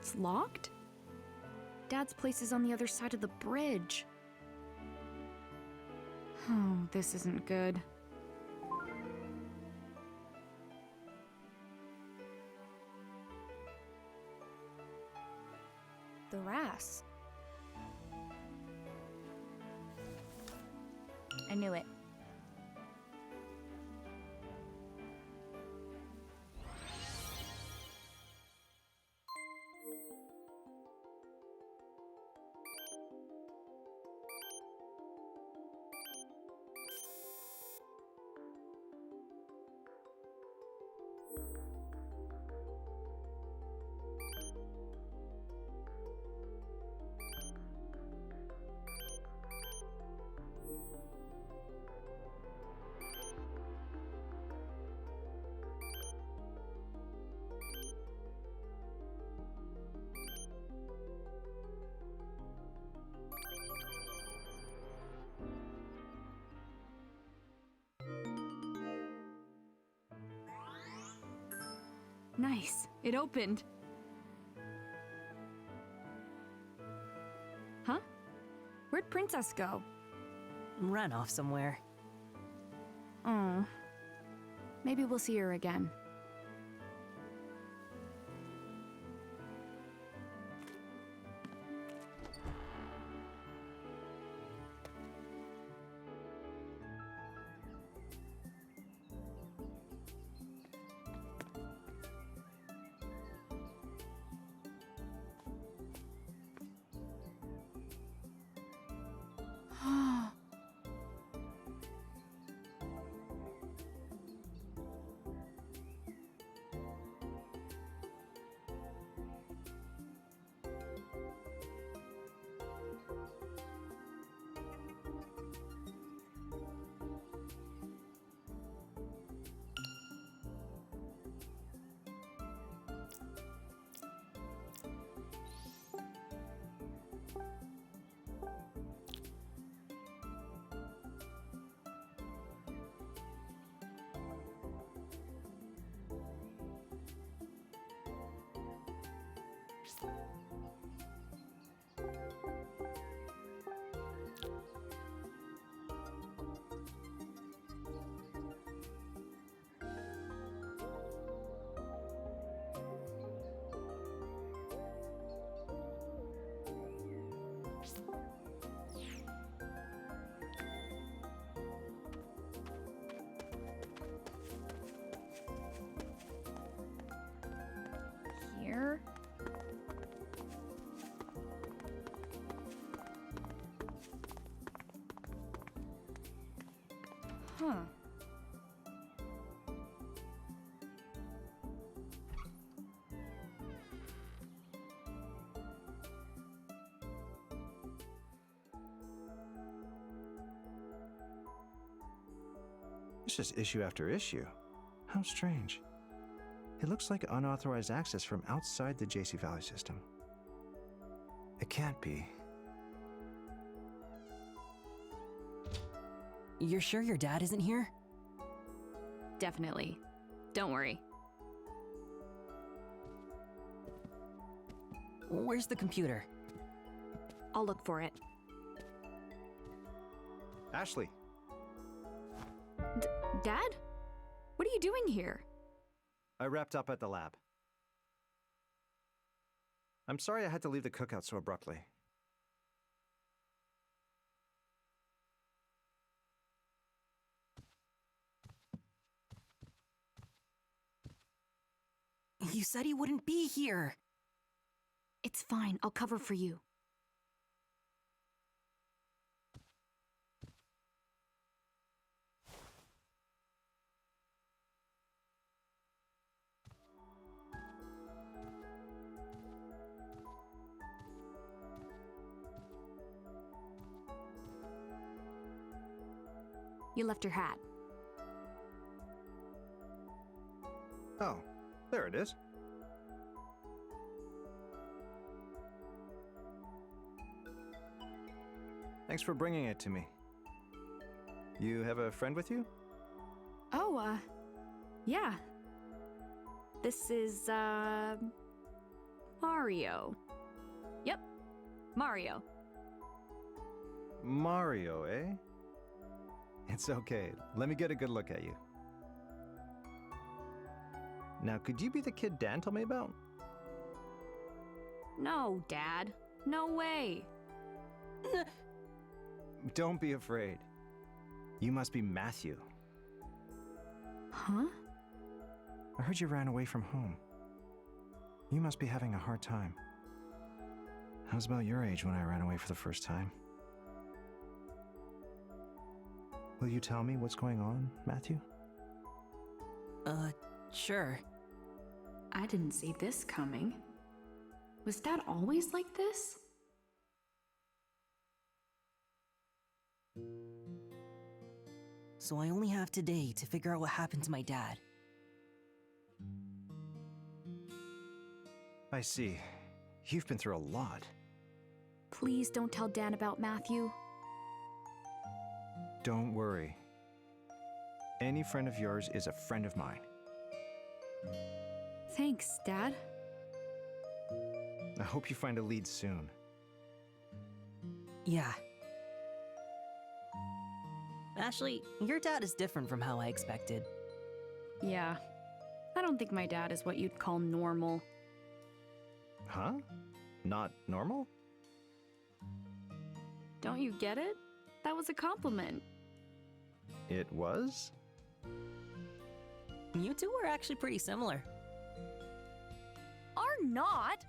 It's locked? Dad's place is on the other side of the bridge. Oh, this isn't good. The RAS. I knew it. Nice. It opened. Huh? Where'd Princess go? Ran off somewhere. Oh. Maybe we'll see her again. Here? Huh. It's just issue after issue. How strange. It looks like unauthorized access from outside the JC Valley system. It can't be. You're sure your dad isn't here? Definitely. Don't worry. Where's the computer? I'll look for it. Ashley, Dad? What are you doing here? I wrapped up at the lab. I'm sorry I had to leave the cookout so abruptly. You said he wouldn't be here. It's fine. I'll cover for you. You left your hat. Oh, there it is. Thanks for bringing it to me. You have a friend with you? Oh, yeah. This is, Mario. Yep, Mario. Mario, eh? It's okay. Let me get a good look at you. Now, could you be the kid Dan told me about? No, Dad. No way. Don't be afraid. You must be Matthew. Huh? I heard you ran away from home. You must be having a hard time. I was about your age when I ran away for the first time. Will you tell me what's going on, Matthew? Sure. I didn't see this coming. Was Dad always like this? So I only have today to figure out what happened to my dad. I see. You've been through a lot. Please don't tell Dan about Matthew. Don't worry. Any friend of yours is a friend of mine. Thanks, Dad. I hope you find a lead soon. Yeah. Actually, your dad is different from how I expected. Yeah. I don't think my dad is what you'd call normal. Huh? Not normal? Don't you get it? That was a compliment. It was? You two are actually pretty similar. Are not?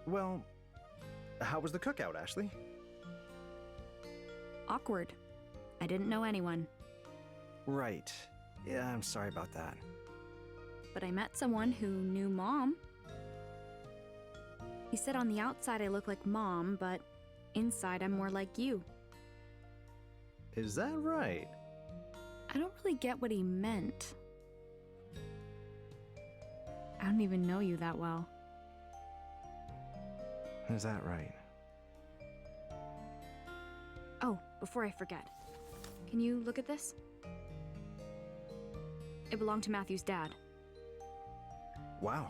Well, how was the cookout, Ashley? Awkward. I didn't know anyone. Right. Yeah, I'm sorry about that. But I met someone who knew Mom. He said on the outside I look like Mom, but inside I'm more like you. Is that right? I don't really get what he meant. I don't even know you that well. Is that right? Oh, before I forget. Can you look at this? It belonged to Matthew's dad. Wow.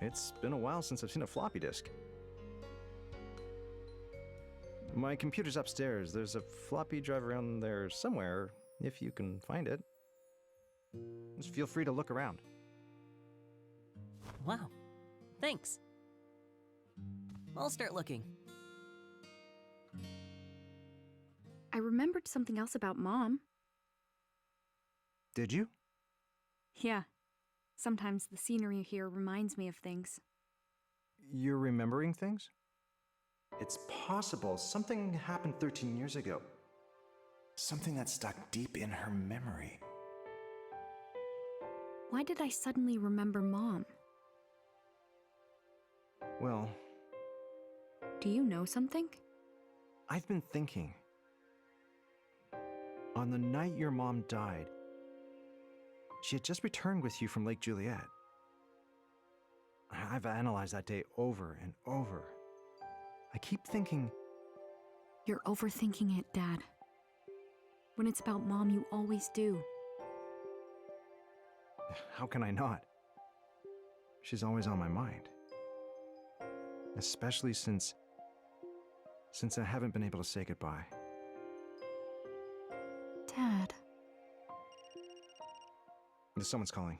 It's been a while since I've seen a floppy disk. My computer's upstairs. There's a floppy drive around there somewhere, if you can find it. Just feel free to look around. Wow. Thanks. I'll start looking. I remembered something else about Mom. Did you? Yeah. Sometimes the scenery here reminds me of things. You're remembering things? It's possible something happened 13 years ago. Something that stuck deep in her memory. Why did I suddenly remember Mom? Well, Do you know something? I've been thinking. On the night your mom died, she had just returned with you from Lake Juliet. I've analyzed that day over and over. I keep thinking, You're overthinking it, Dad. When it's about Mom, you always do. how can I not? She's always on my mind. Especially since I haven't been able to say goodbye. Dad. Someone's calling.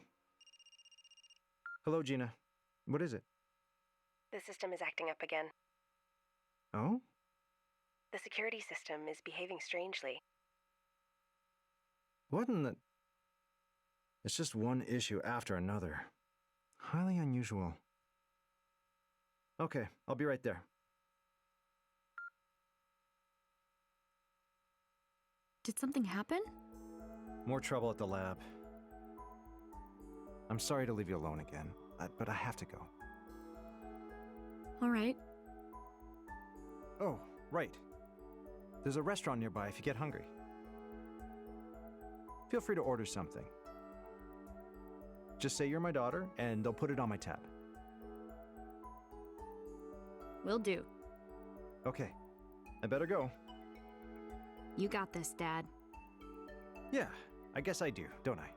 Hello, Gina. What is it? The system is acting up again. Oh? The security system is behaving strangely. What in the... It's just one issue after another. Highly unusual. Okay, I'll be right there. Did something happen? More trouble at the lab. I'm sorry to leave you alone again, but I have to go. All right. Oh, right. There's a restaurant nearby if you get hungry. Feel free to order something. Just say you're my daughter, and they'll put it on my tab. Will do. Okay, I better go. You got this, Dad. Yeah, I guess I do, don't I?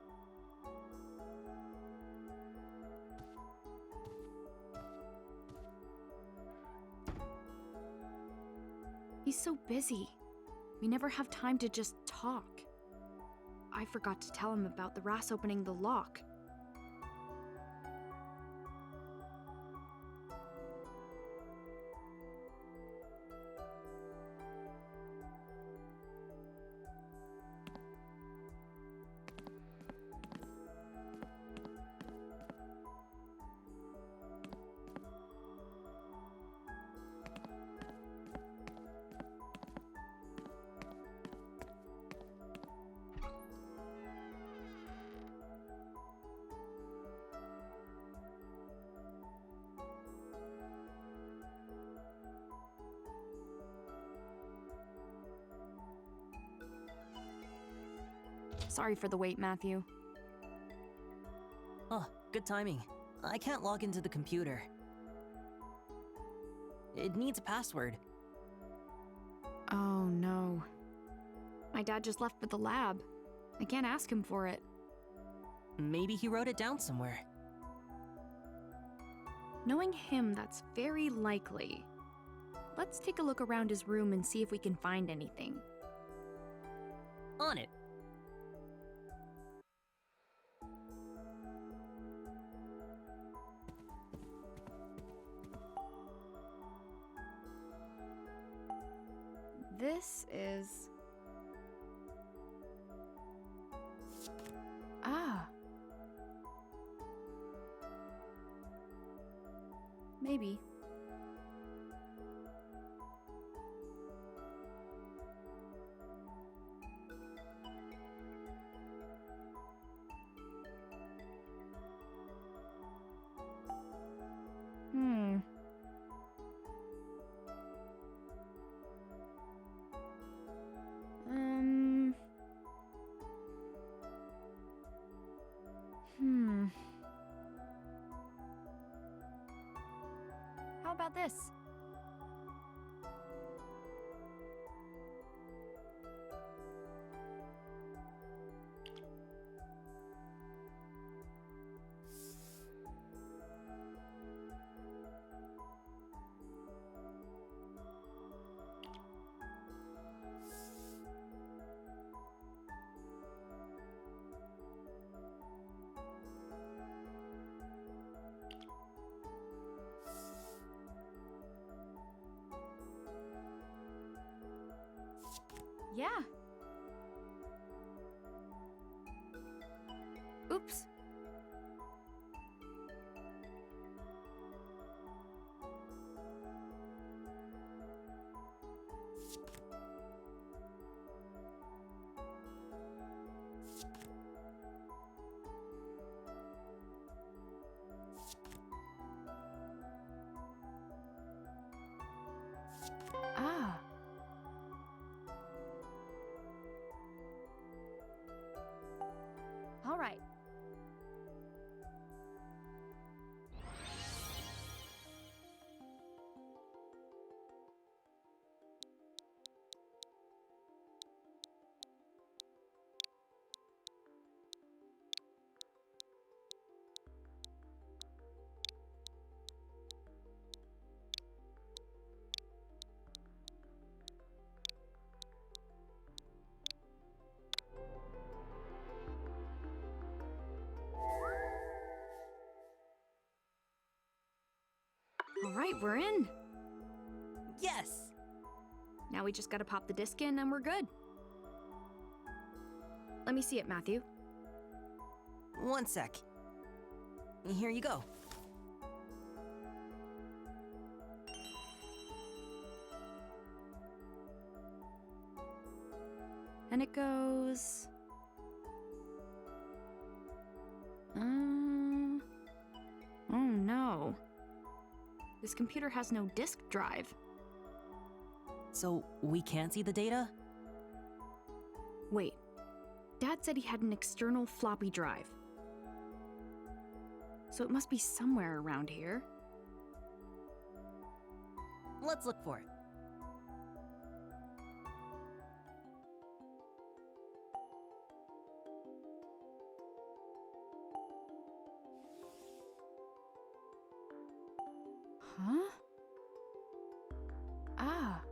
He's so busy. We never have time to just talk. I forgot to tell him about the RAS opening the lock. Sorry for the wait, Matthew. Oh, good timing. I can't log into the computer. It needs a password. Oh no. My dad just left for the lab. I can't ask him for it. Maybe he wrote it down somewhere. Knowing him, that's very likely. Let's take a look around his room and see if we can find anything. On it. This is... Ah. Maybe. How about this? Yeah. Oops. Ah. All right. All right, we're in. Yes! Now we just gotta pop the disc in and we're good. Let me see it, Matthew. One sec. Here you go. And it goes... Oh no. This computer has no disk drive. So, we can't see the data? Wait. Dad said he had an external floppy drive. So it must be somewhere around here. Let's look for it. Huh? Ah.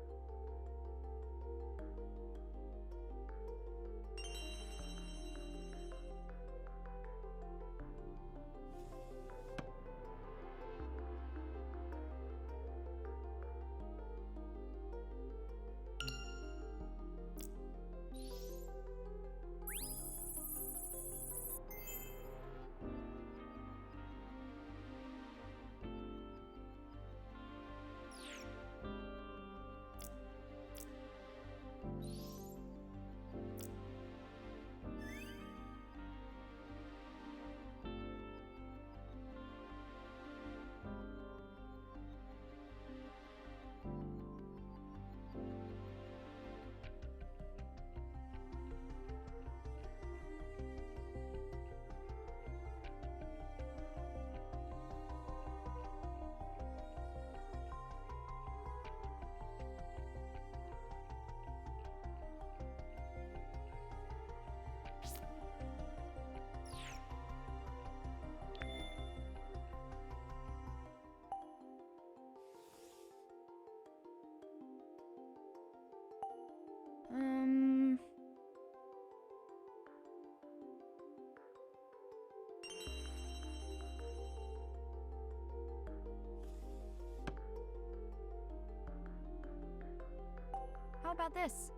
about this?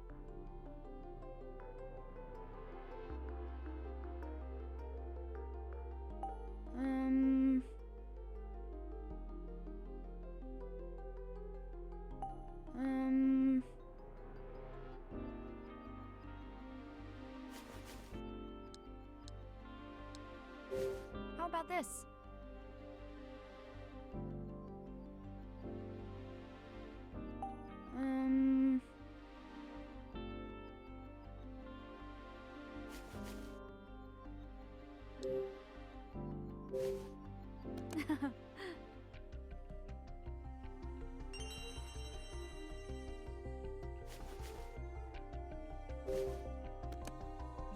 Um... How about this?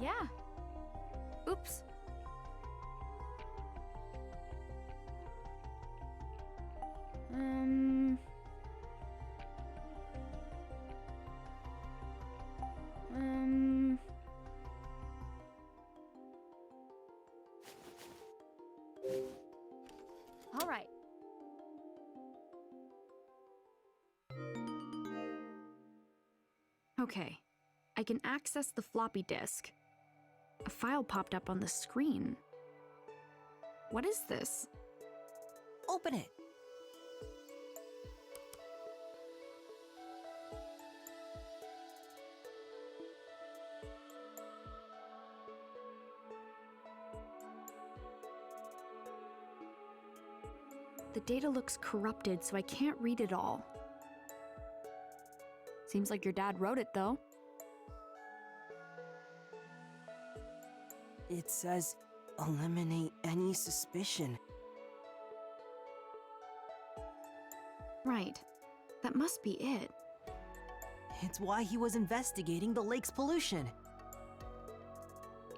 Yeah. Oops. All right. Okay. I can access the floppy disk. A file popped up on the screen. What is this? Open it. The data looks corrupted, so I can't read it all. Seems like your dad wrote it, though. It says, eliminate any suspicion. Right. That must be it. It's why he was investigating the lake's pollution.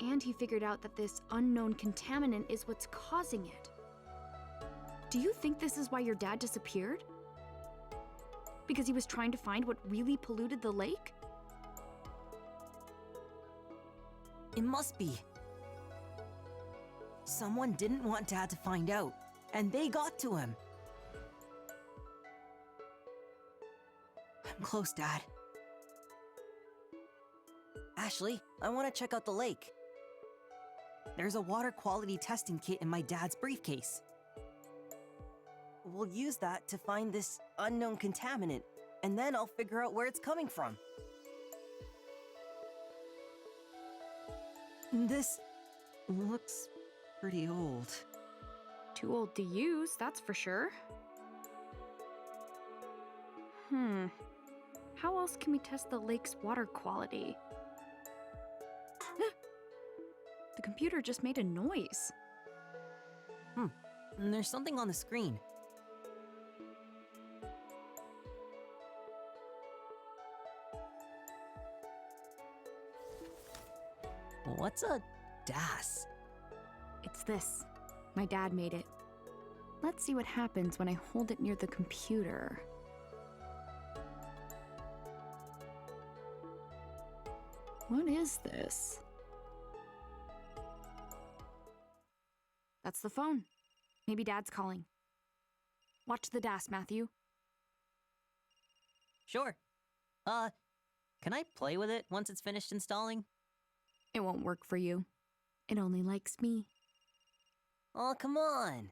And he figured out that this unknown contaminant is what's causing it. Do you think this is why your dad disappeared? Because he was trying to find what really polluted the lake? It must be. Someone didn't want Dad to find out, and they got to him. I'm close, Dad. Ashley, I want to check out the lake. There's a water quality testing kit in my dad's briefcase. We'll use that to find this unknown contaminant, and then I'll figure out where it's coming from. This looks pretty old. Too old to use, that's for sure. How else can we test the lake's water quality? The computer just made a noise. And there's something on the screen. What's a DAS? It's this. My dad made it. Let's see what happens when I hold it near the computer. What is this? That's the phone. Maybe Dad's calling. Watch the DAS, Matthew. Sure. Can I play with it once it's finished installing? It won't work for you. It only likes me. Oh, come on.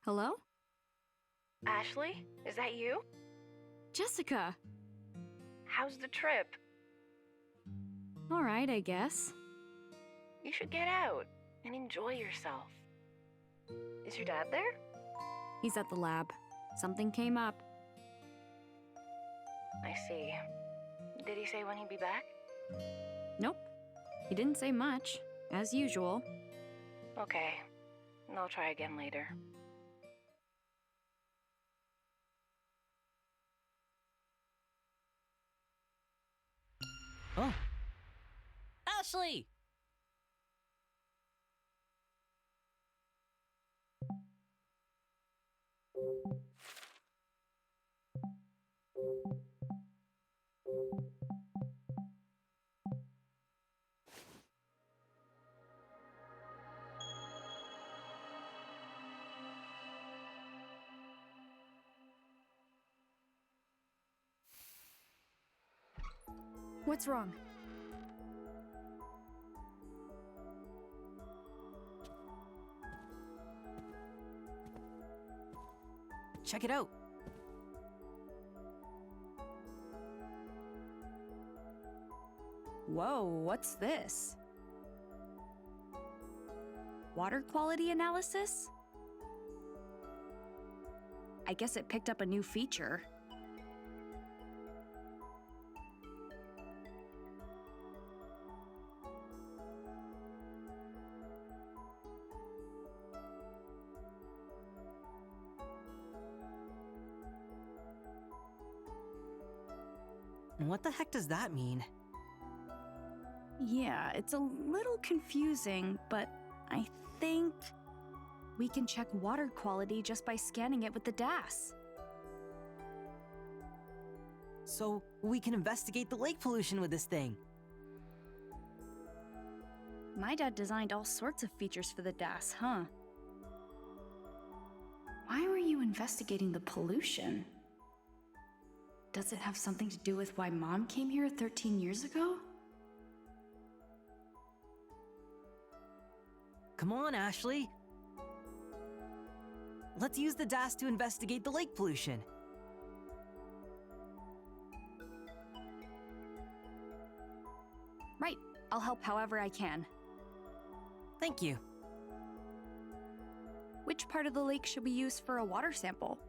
Hello? Ashley, is that you? Jessica! How's the trip? All right, I guess. You should get out and enjoy yourself. Is your dad there? He's at the lab. Something came up. I see. Did he say when he'd be back? Nope. He didn't say much. as usual. Okay, I'll try again later. Oh. Ashley! What's wrong? Check it out. Whoa, what's this? Water quality analysis? I guess it picked up a new feature. What the heck does that mean? Yeah, it's a little confusing, but I think we can check water quality just by scanning it with the DAS. So we can investigate the lake pollution with this thing. My dad designed all sorts of features for the DAS, huh? Why were you investigating the pollution? Does it have something to do with why Mom came here 13 years ago? Come on, Ashley. Let's use the DAS to investigate the lake pollution. Right. I'll help however I can. Thank you. Which part of the lake should we use for a water sample?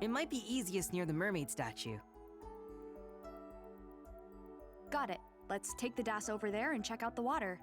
It might be easiest near the mermaid statue. Got it. Let's take the DAS over there and check out the water.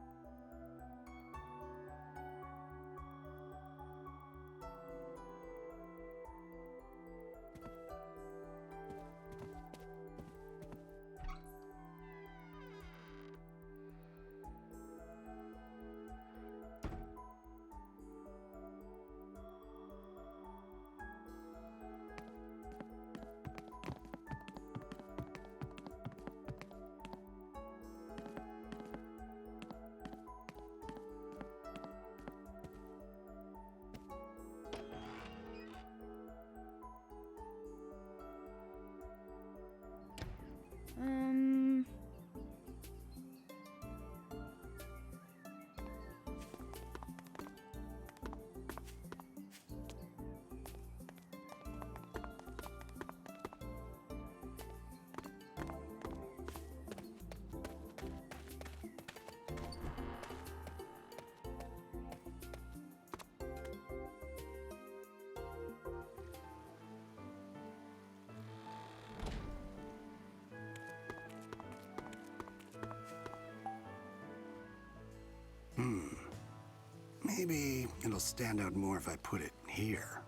Maybe it'll stand out more if I put it here.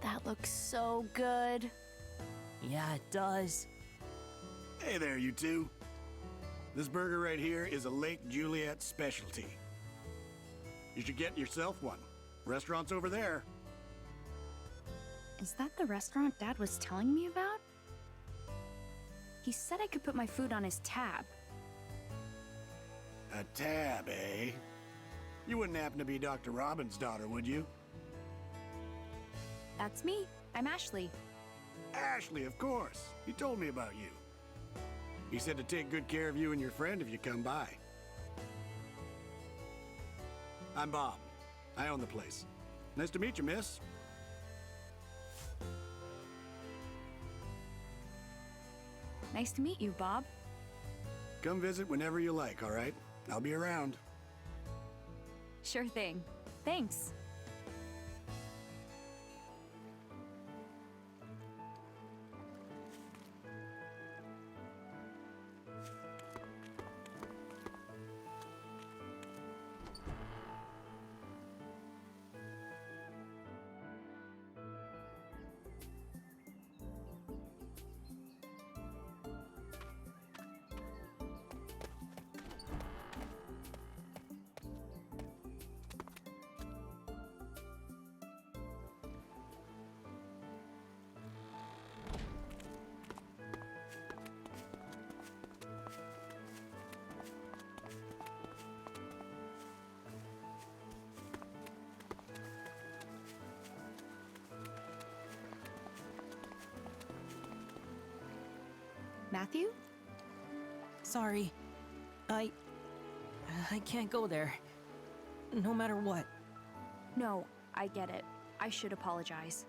That looks so good. Yeah, it does. Hey there, you two. This burger right here is a Lake Juliet specialty. You should get yourself one. Restaurant's over there. Is that the restaurant Dad was telling me about? He said I could put my food on his tab. A tab, eh? You wouldn't happen to be Dr. Robin's daughter, would you? That's me. I'm Ashley. Ashley, of course. He told me about you. He said to take good care of you and your friend if you come by. I'm Bob. I own the place. Nice to meet you, miss. Nice to meet you, Bob. Come visit whenever you like, all right? I'll be around. Sure thing. Thanks. Matthew? Sorry. I can't go there. No matter what. No, I get it. I should apologize.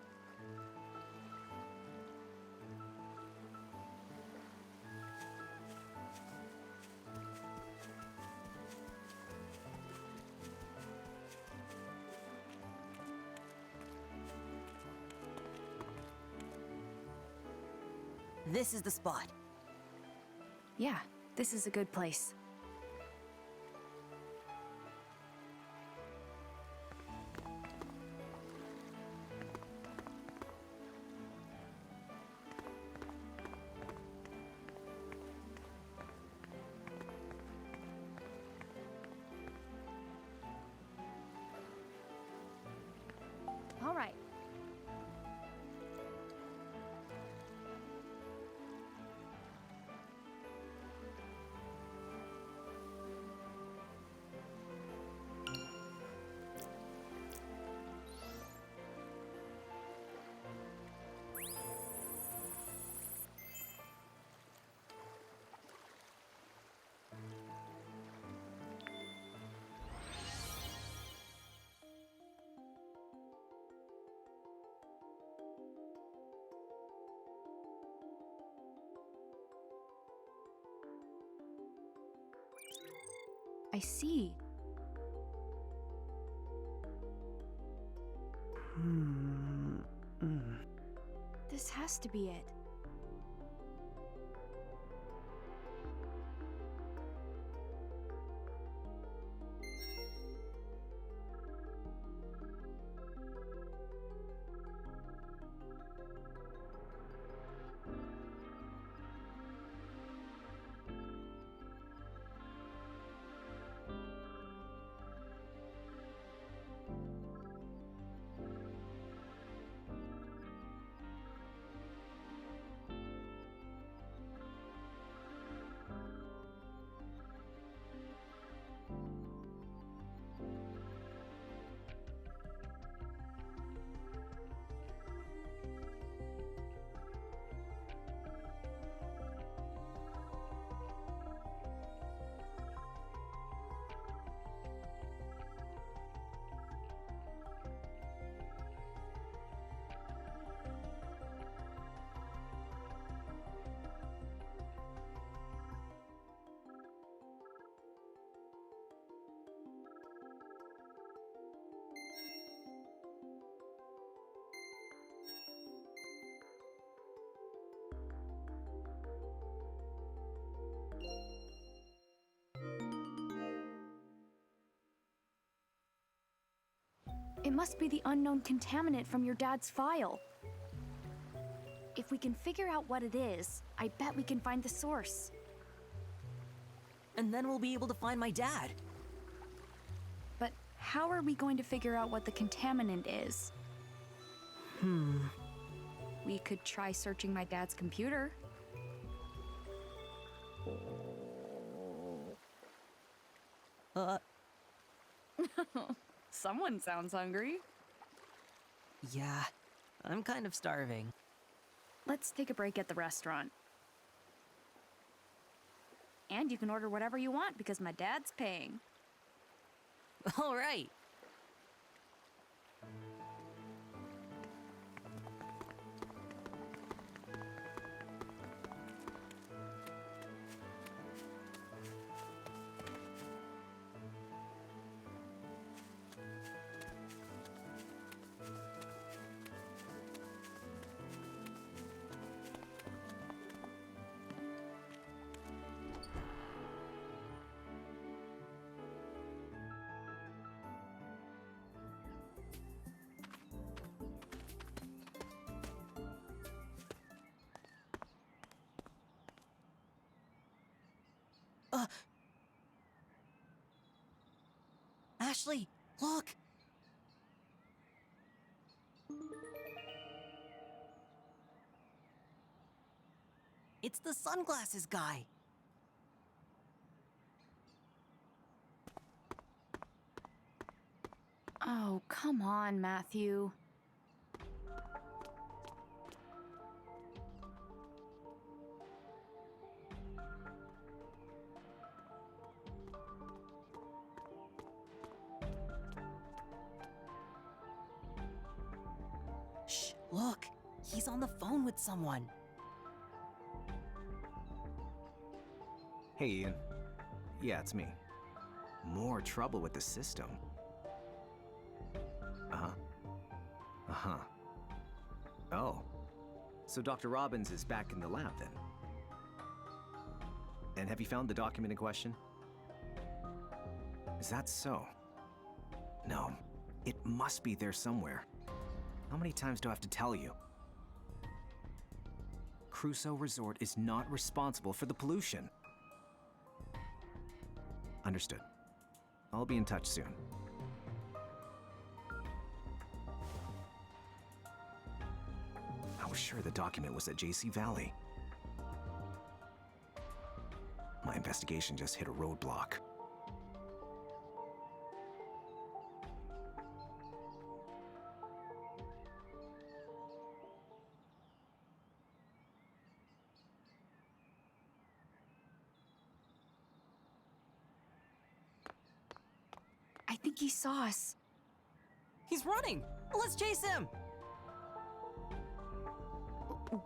This is the spot. Yeah, this is a good place. All right. I see. This has to be it. It must be the unknown contaminant from your dad's file. If we can figure out what it is, I bet we can find the source. And then we'll be able to find my dad. But how are we going to figure out what the contaminant is? We could try searching my dad's computer. Someone sounds hungry. Yeah, I'm kind of starving. Let's take a break at the restaurant. And you can order whatever you want because my dad's paying. All right. Ashley, look! It's the sunglasses guy. Oh, come on, Matthew. Look, he's on the phone with someone. Hey, Ian. Yeah, it's me. More trouble with the system. Uh-huh. Uh-huh. Oh. So Dr. Robbins is back in the lab, then? And have you found the document in question? Is that so? No. It must be there somewhere. How many times do I have to tell you? Crusoe Resort is not responsible for the pollution. Understood. I'll be in touch soon. I was sure the document was at JC Valley. My investigation just hit a roadblock. I think he saw us. He's running! Let's chase him!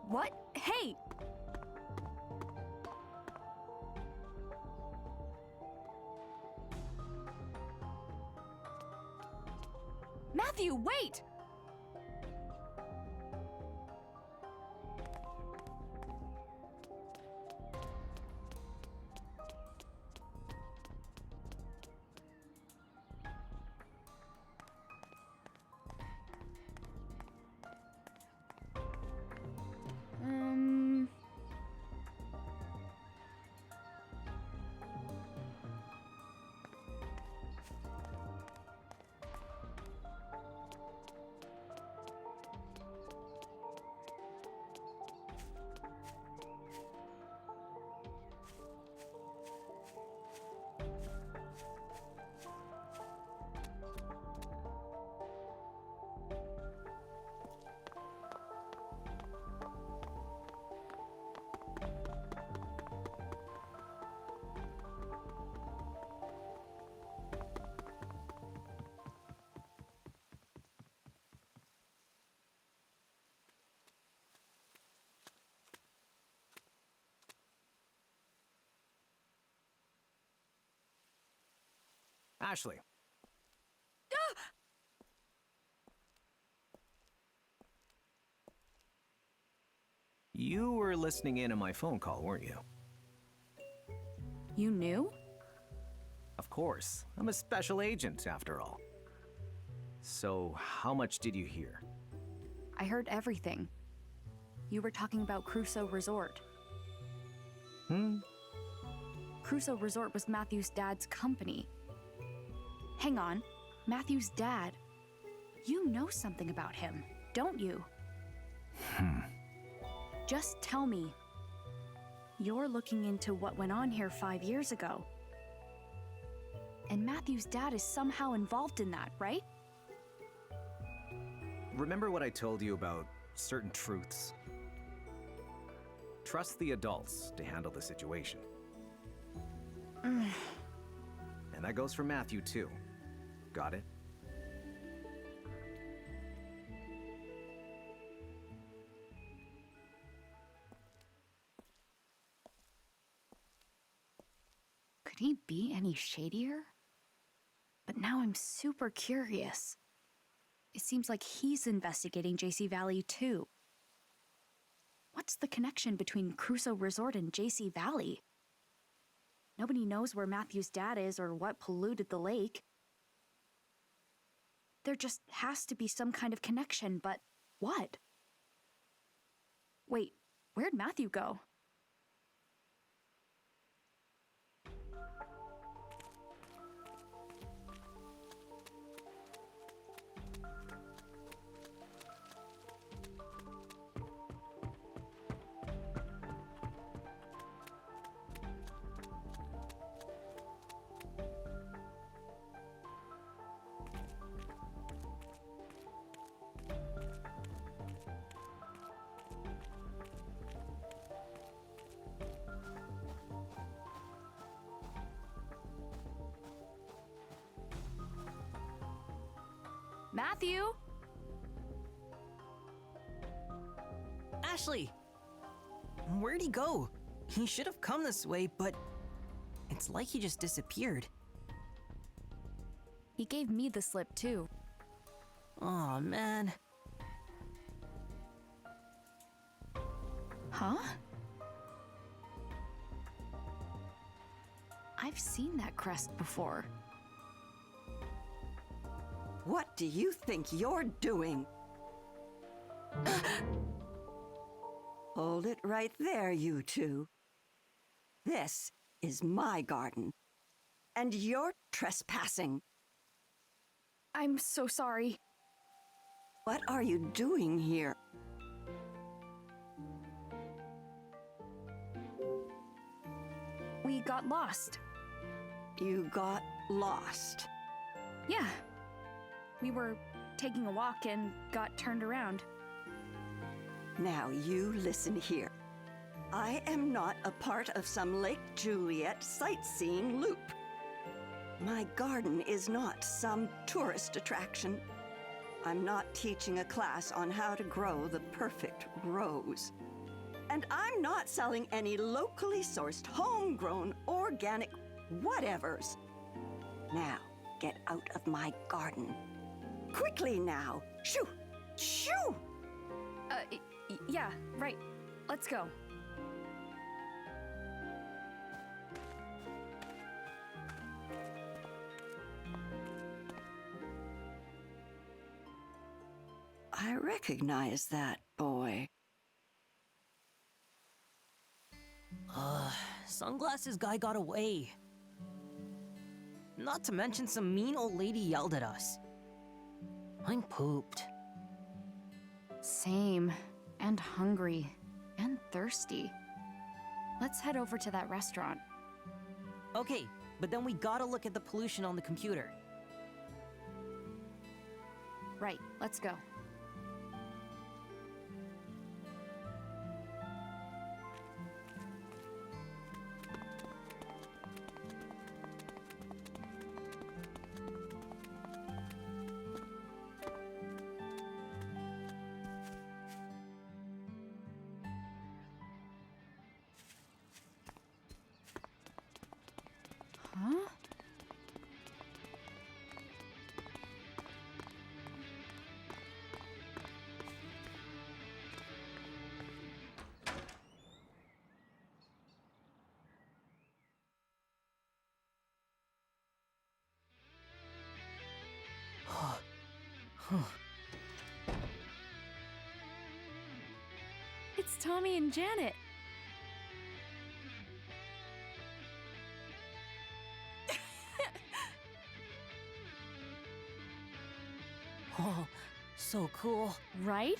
What? Hey! Matthew, wait! Ashley. You were listening in on my phone call, weren't you? You knew? Of course. I'm a special agent, after all. So, how much did you hear? I heard everything. You were talking about Crusoe Resort. Crusoe Resort was Matthew's dad's company. Hang on, Matthew's dad. You know something about him, don't you? Just tell me. You're looking into what went on here 5 years ago. And Matthew's dad is somehow involved in that, right? Remember what I told you about certain truths? Trust the adults to handle the situation. And that goes for Matthew, too. Got it? Could he be any shadier? But now I'm super curious. It seems like he's investigating JC Valley too. What's the connection between Crusoe Resort and JC Valley? Nobody knows where Matthew's dad is or what polluted the lake. There just has to be some kind of connection, but what? Wait, where'd Matthew go? Matthew? Ashley! Where'd he go? He should have come this way, but it's like he just disappeared. He gave me the slip, too. Aw, man. Huh? I've seen that crest before. What do you think you're doing? Hold it right there, you two. This is my garden, and you're trespassing. I'm so sorry. What are you doing here? We got lost. You got lost. Yeah. We were taking a walk and got turned around. Now you listen here. I am not a part of some Lake Juliet sightseeing loop. My garden is not some tourist attraction. I'm not teaching a class on how to grow the perfect rose. And I'm not selling any locally sourced, homegrown, organic whatevers. Now, get out of my garden. Quickly now! Shoo! Shoo! Yeah, right. Let's go. I recognize that boy. Sunglasses guy got away. Not to mention some mean old lady yelled at us. I'm pooped. Same. And hungry. And thirsty. Let's head over to that restaurant. Okay, but then we gotta look at the pollution on the computer. Right, let's go. Huh? It's Tommy and Janet. Oh, so cool. Right?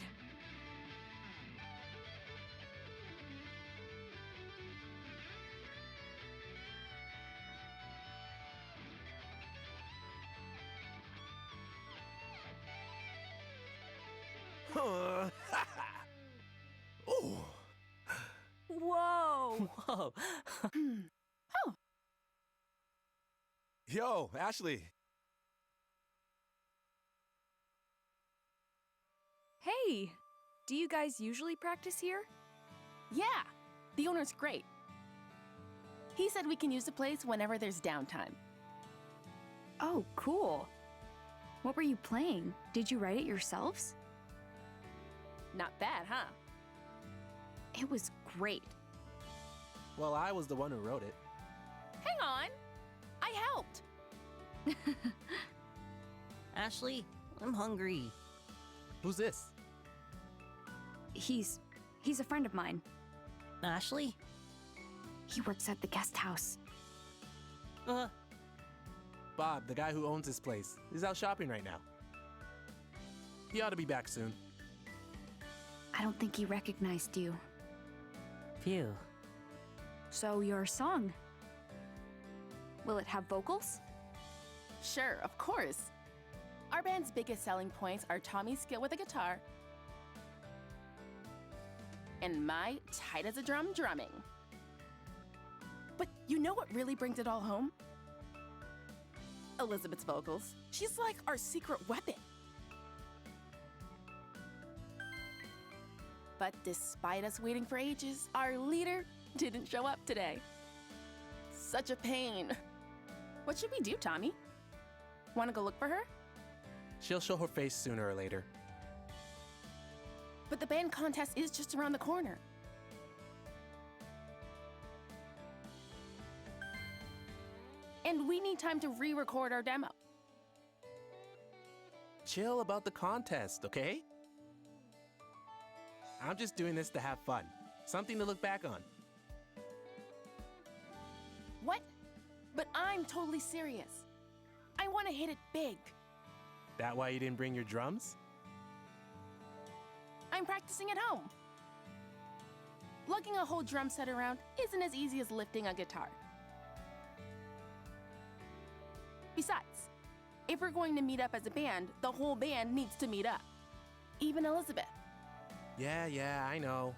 Oh. Whoa! Whoa. Yo, Ashley. Hey! Do you guys usually practice here? Yeah, the owner's great. He said we can use the place whenever there's downtime. Oh, cool. What were you playing? Did you write it yourselves? Not bad, huh? It was great. Well, I was the one who wrote it. Hang on. I helped. Ashley, I'm hungry. Who's this? He's a friend of mine. Ashley? He works at the guest house. Bob, the guy who owns this place, is out shopping right now. He ought to be back soon. I don't think he recognized you. Phew. So your song. Will it have vocals? Sure, of course. Our band's biggest selling points are Tommy's skill with the guitar and my tight as a drum drumming. But you know what really brings it all home? Elizabeth's vocals. She's like our secret weapon. But despite us waiting for ages, our leader didn't show up today. Such a pain. What should we do, Tommy? Want to go look for her? She'll show her face sooner or later. But the band contest is just around the corner. And we need time to re-record our demo. Chill about the contest, okay? I'm just doing this to have fun. Something to look back on. What? But I'm totally serious. I want to hit it big. That why you didn't bring your drums? I'm practicing at home. Lugging a whole drum set around isn't as easy as lifting a guitar. Besides, if we're going to meet up as a band, the whole band needs to meet up. Even Elizabeth. Yeah, I know.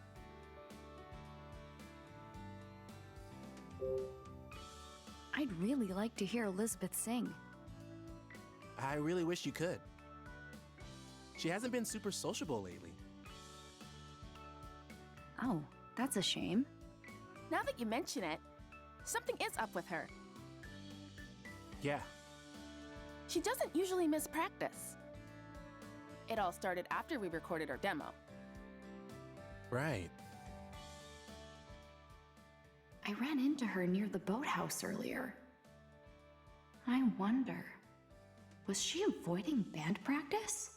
I'd really like to hear Elizabeth sing. I really wish you could. She hasn't been super sociable lately. Oh, that's a shame. Now that you mention it, something is up with her. Yeah, She doesn't usually miss practice. It all started after we recorded our demo. right. I ran into her near the boathouse earlier. I wonder, was she avoiding band practice?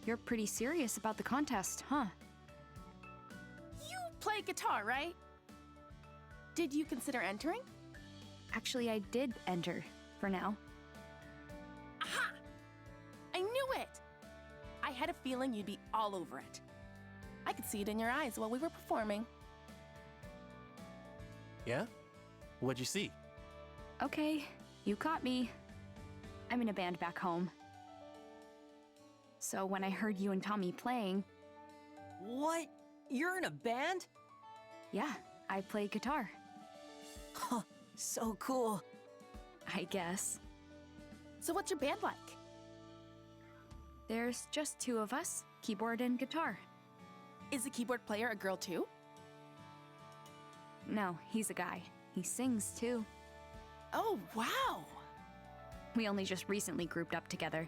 You're pretty serious about the contest, huh? You play guitar, right? Did you consider entering? Actually, I did enter, for now. Aha! I knew it! I had a feeling you'd be all over it. I could see it in your eyes while we were performing. Yeah? What'd you see? Okay, you caught me. I'm in a band back home. So when I heard you and Tommy playing, What? You're in a band? yeah, I play guitar, Huh, so cool. I guess. So what's your band like? There's just two of us, keyboard and guitar. Is the keyboard player a girl too? No, he's a guy. He sings too. Oh, wow! We only just recently grouped up together.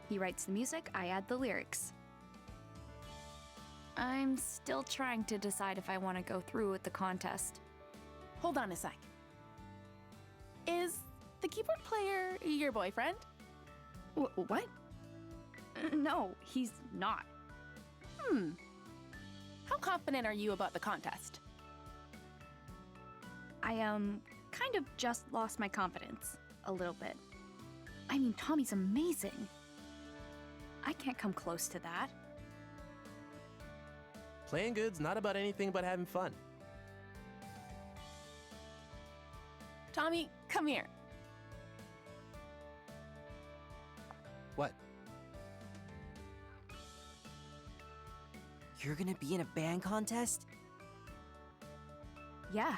He writes the music, I add the lyrics. I'm still trying to decide if I want to go through with the contest. Hold on a sec. Is the keyboard player your boyfriend? What? No, he's not. How confident are you about the contest? I, kind of just lost my confidence. A little bit. I mean, Tommy's amazing. I can't come close to that. Playing good's not about anything but having fun. Tommy, come here. What? You're gonna be in a band contest? Yeah.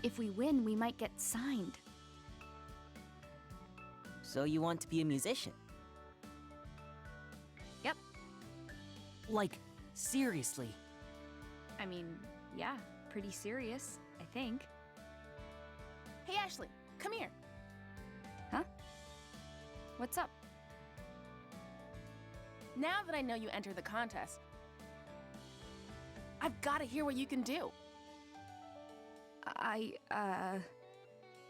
If we win, we might get signed. So you want to be a musician? Yep. Like, seriously? I mean, yeah, pretty serious, I think. Hey, Ashley, come here. Huh? What's up? Now that I know you entered the contest, I've got to hear what you can do.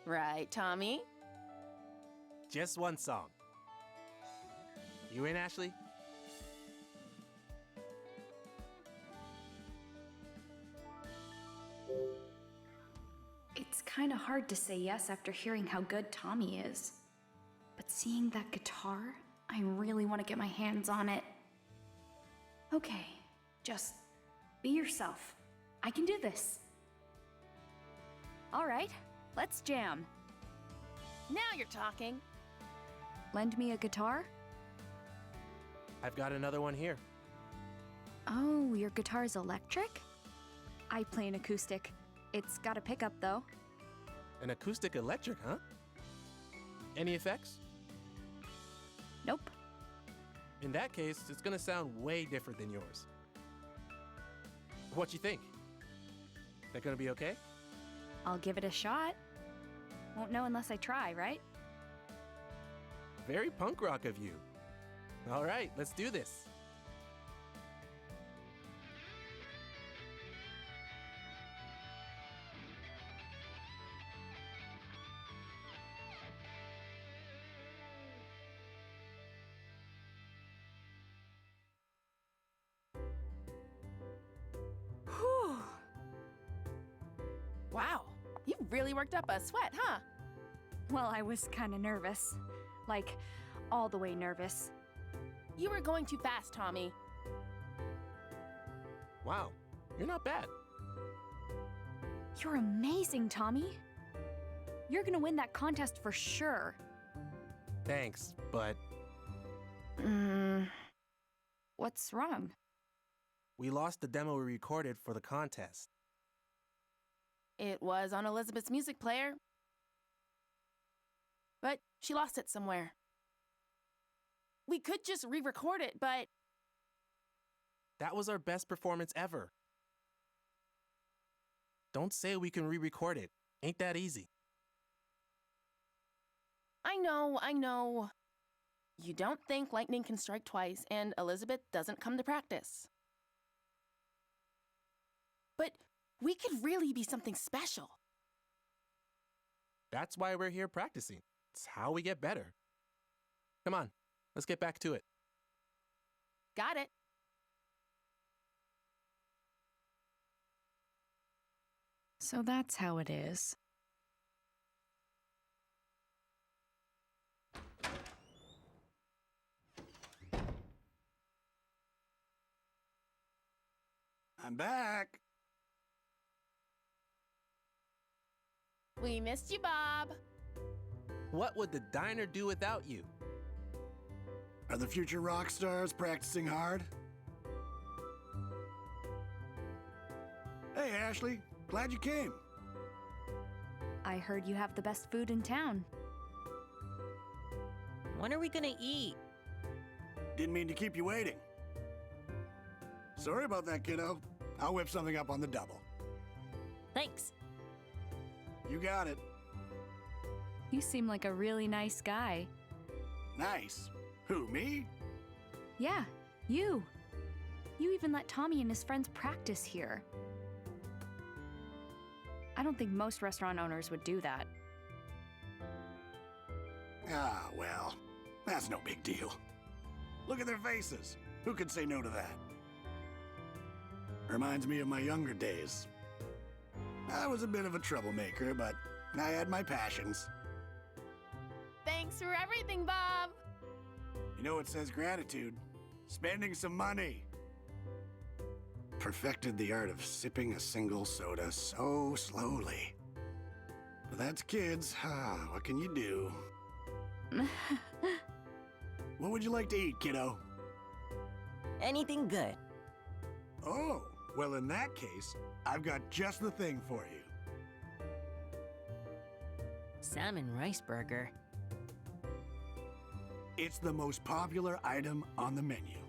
Right, Tommy? Just one song. You in, Ashley? It's kind of hard to say yes after hearing how good Tommy is. But seeing that guitar, I really want to get my hands on it. Okay, just be yourself. I can do this. All right, let's jam. Now you're talking. Lend me a guitar? I've got another one here. Oh, your guitar's electric? I play an acoustic. It's got a pickup, though. An acoustic electric, huh? Any effects? Nope. In that case, it's gonna sound way different than yours. What you think? That gonna be okay? I'll give it a shot. Won't know unless I try, right? Very punk rock of you. All right, let's do this. Whew. Wow, you really worked up a sweat, huh? Well, I was kind of nervous. Like, all the way nervous. You were going too fast, Tommy. Wow, you're not bad. You're amazing, Tommy. You're gonna win that contest for sure. Thanks, but What's wrong? we lost the demo we recorded for the contest. It was on Elizabeth's music player. But she lost it somewhere. We could just re-record it, but That was our best performance ever. Don't say we can re-record it. Ain't that easy. I know. You don't think lightning can strike twice and Elizabeth doesn't come to practice. But we could really be something special. That's why we're here practicing. It's how we get better. Come on, let's get back to it. Got it. So that's how it is. I'm back. We missed you, Bob. What would the diner do without you? Are the future rock stars practicing hard? Hey, Ashley. Glad you came. I heard you have the best food in town. When are we gonna eat? Didn't mean to keep you waiting. Sorry about that, kiddo. I'll whip something up on the double. Thanks. You got it. You seem like a really nice guy. Nice. Who, me? Yeah, you. You even let Tommy and his friends practice here. I don't think most restaurant owners would do that. Ah, well, that's no big deal. Look at their faces. Who could say no to that? Reminds me of my younger days. I was a bit of a troublemaker, but I had my passions. Thanks for everything, Bob. You know what says gratitude? Spending some money. Perfected the art of sipping a single soda so slowly. But that's kids. What can you do? What would you like to eat, kiddo? Anything good? Oh, well, in that case, I've got just the thing for you. Salmon rice burger. It's the most popular item on the menu.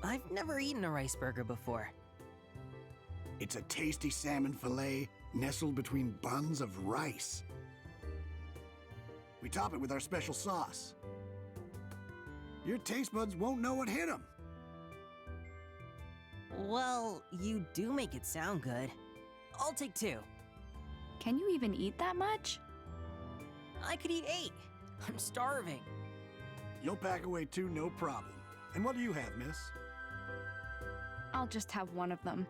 I've never eaten a rice burger before. It's a tasty salmon fillet nestled between buns of rice. We top it with our special sauce. Your taste buds won't know what hit them. Well, you do make it sound good. I'll take 2. Can you even eat that much? I could eat 8. I'm starving. You'll pack away 2, no problem. And what do you have, miss? I'll just have one of them.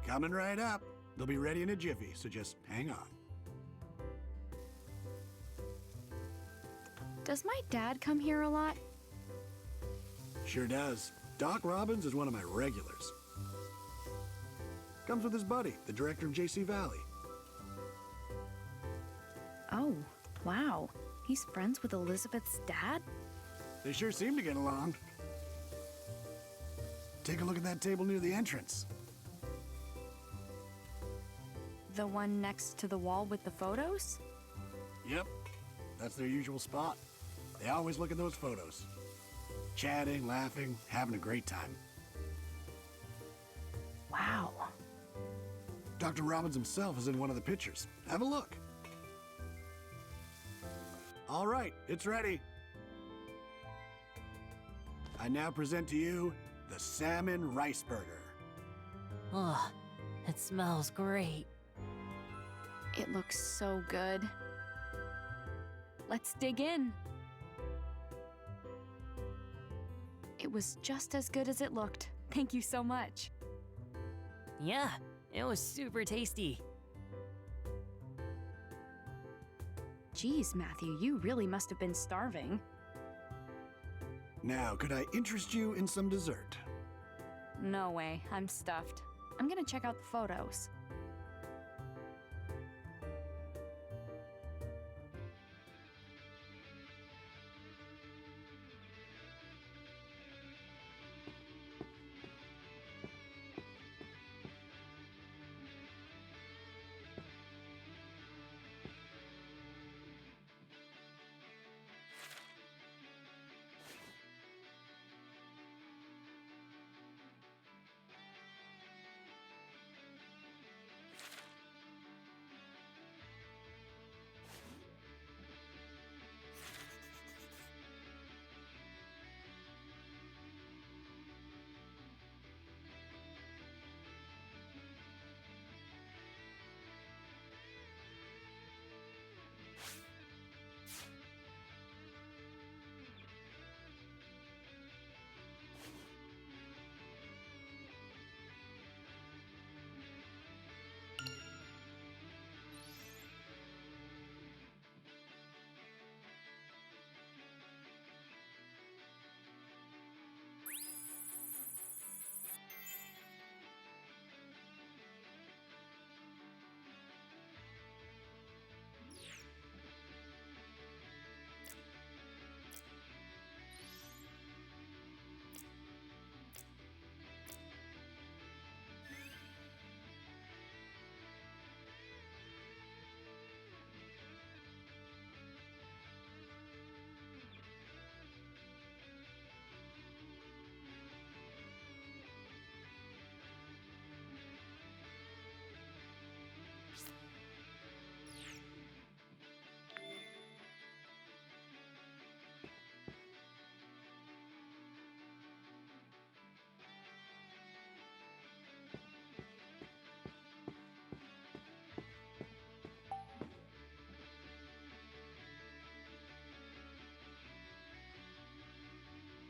Coming right up. They'll be ready in a jiffy, so just hang on. Does my dad come here a lot? Sure does. Doc Robbins is one of my regulars. Comes with his buddy, the director of JC Valley. Oh, wow. He's friends with Elizabeth's dad? They sure seem to get along. Take a look at that table near the entrance. The one next to the wall with the photos? Yep. That's their usual spot. They always look at those photos. Chatting, laughing, having a great time. Wow. Dr. Robbins himself is in one of the pictures. Have a look. All right, it's ready. I now present to you the salmon rice burger. Ugh, it smells great. It looks so good. Let's dig in. It was just as good as it looked. Thank you so much. Yeah, it was super tasty. Geez, Matthew, you really must have been starving. Now, could I interest you in some dessert? No way, I'm stuffed. I'm gonna check out the photos.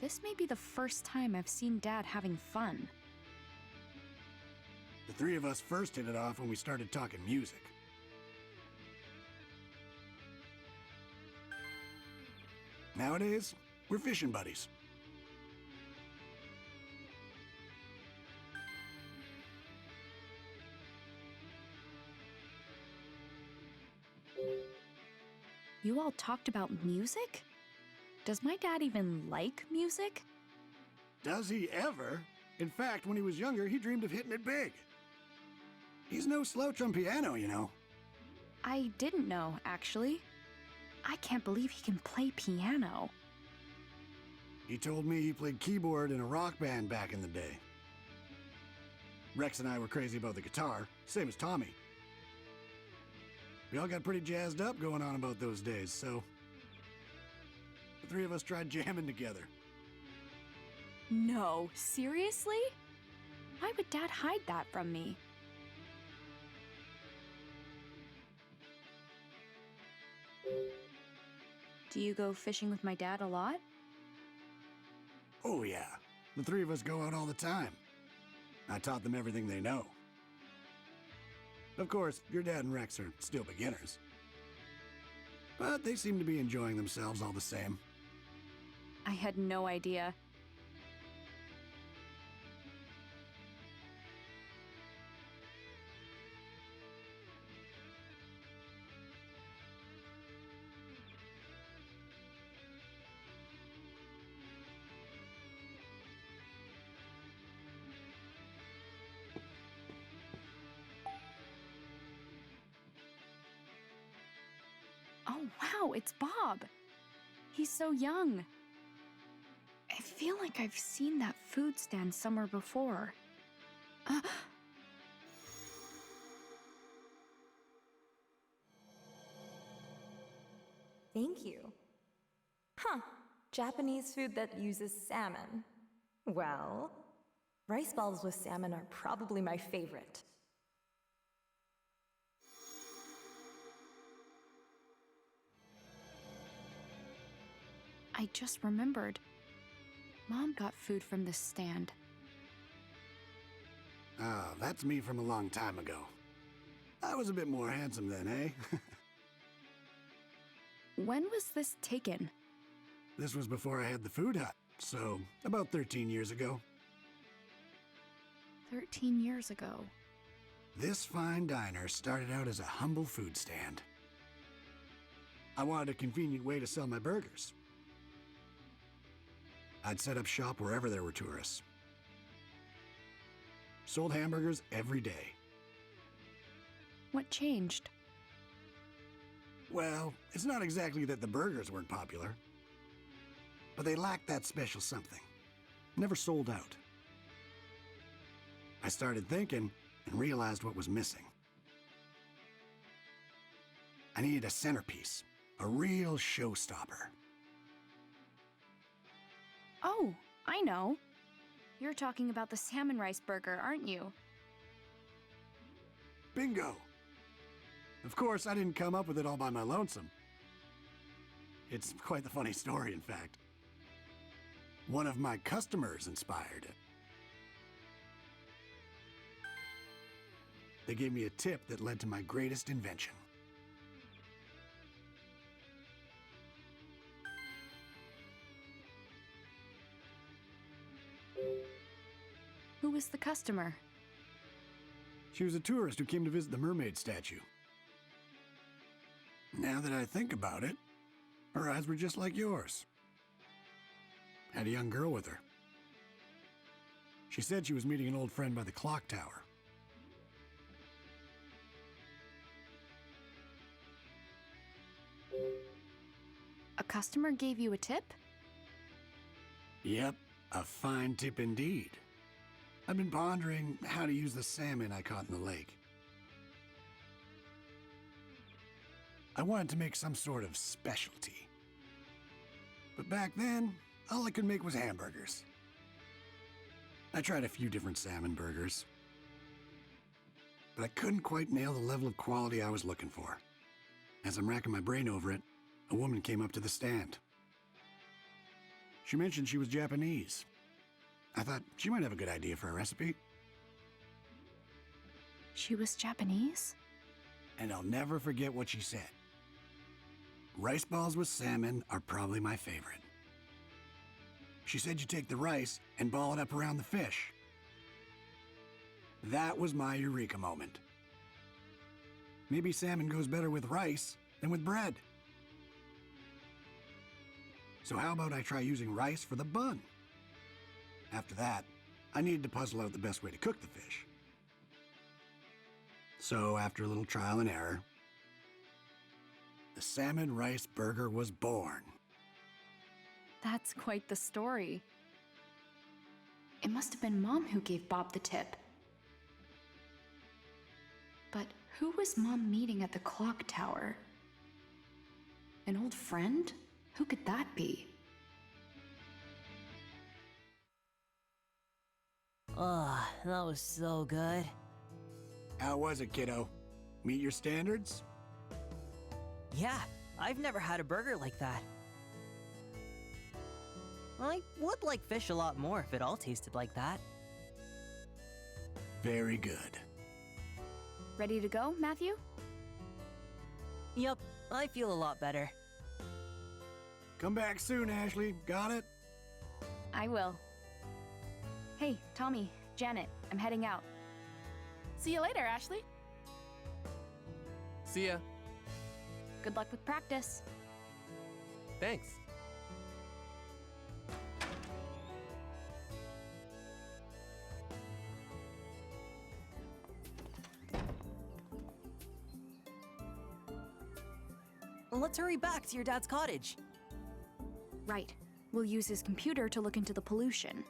This may be the first time I've seen Dad having fun. The three of us first hit it off when we started talking music. Nowadays, we're fishing buddies. You all talked about music? Does my dad even like music? Does he ever? In fact, when he was younger, he dreamed of hitting it big. He's no slouch on piano, you know. I didn't know, actually. I can't believe he can play piano. He told me he played keyboard in a rock band back in the day. Rex and I were crazy about the guitar, same as Tommy. We all got pretty jazzed up going on about those days, so the three of us tried jamming together. No, seriously? Why would Dad hide that from me? Do you go fishing with my dad a lot? Oh yeah, the three of us go out all the time. I taught them everything they know. Of course, your dad and Rex are still beginners. But they seem to be enjoying themselves all the same. I had no idea. Oh, wow, it's Bob. He's so young. I feel like I've seen that food stand somewhere before. Thank you. Huh, Japanese food that uses salmon. Well, rice balls with salmon are probably my favorite. I just remembered. Mom got food from this stand. Ah, that's me from a long time ago. I was a bit more handsome then, eh? When was this taken? This was before I had the food hut, so about 13 years ago. 13 years ago. This fine diner started out as a humble food stand. I wanted a convenient way to sell my burgers. I'd set up shop wherever there were tourists. Sold hamburgers every day. What changed? Well, it's not exactly that the burgers weren't popular, but they lacked that special something. Never sold out. I started thinking and realized what was missing. I needed a centerpiece, a real showstopper. Oh, I know. You're talking about the salmon rice burger, aren't you? Bingo! Of course, I didn't come up with it all by my lonesome. It's quite the funny story, in fact. One of my customers inspired it. They gave me a tip that led to my greatest invention. Who was the customer? She was a tourist who came to visit the mermaid statue. Now that I think about it, her eyes were just like yours. Had a young girl with her. She said she was meeting an old friend by the clock tower. A customer gave you a tip? Yep, a fine tip indeed. I've been pondering how to use the salmon I caught in the lake. I wanted to make some sort of specialty. But back then, all I could make was hamburgers. I tried a few different salmon burgers, but I couldn't quite nail the level of quality I was looking for. As I'm racking my brain over it, a woman came up to the stand. She mentioned she was Japanese. I thought she might have a good idea for a recipe. She was Japanese? And I'll never forget what she said. Rice balls with salmon are probably my favorite. She said you take the rice and ball it up around the fish. That was my eureka moment. Maybe salmon goes better with rice than with bread. So how about I try using rice for the bun? After that, I needed to puzzle out the best way to cook the fish. So after a little trial and error, the salmon rice burger was born. That's quite the story. It must have been Mom who gave Bob the tip. But who was Mom meeting at the clock tower? An old friend? Who could that be? Oh, that was so good. How was it, kiddo? Meet your standards? Yeah, I've never had a burger like that. I would like fish a lot more if it all tasted like that. Very good. Ready to go, Matthew? Yup, I feel a lot better. Come back soon, Ashley. Got it? I will. Hey, Tommy, Janet, I'm heading out. See you later, Ashley. See ya. Good luck with practice. Thanks. let's hurry back to your dad's cottage. Right. We'll use his computer to look into the pollution.